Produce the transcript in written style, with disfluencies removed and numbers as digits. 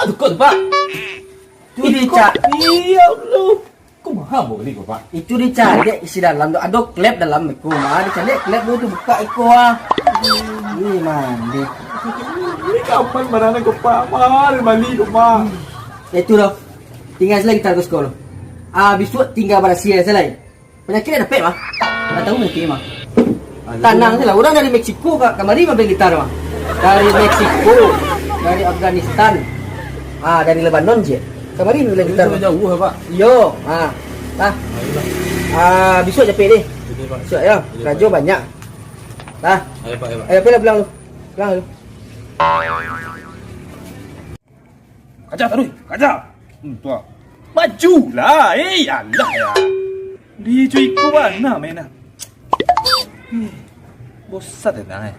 tukar tu Pak. Itu dicari. Iya Allah. Kok mahal boleh kok Pak? Itu dicari isi dalam tu. Ada klep dalam itu. Mah dicari klep tu buka itu Ini mandi. Ini kapan barangnya kok Pak? Mahal balik kok Pak. Itu loh. Tinggal selagi kita ke sekolah. Habis tu tinggal berasia selai. Penyakit ada pek mah. Tak tahu nanti mah. Tanang salah. Orang dari Meksiko kemari mah beli gitar mah. Dari Meksiko, dari Afghanistan, dari Lebanon je. Kemari beli gitar. Jauh Pak. Yo, besok cepet deh. Besok ya, rajo banyak. Ayo Pak, Ayo pulang lu. Pulang lu. Kaca taruh, kaca. Tua. Majulah, Allah ya. Di cuy ku mana main. Bosan dah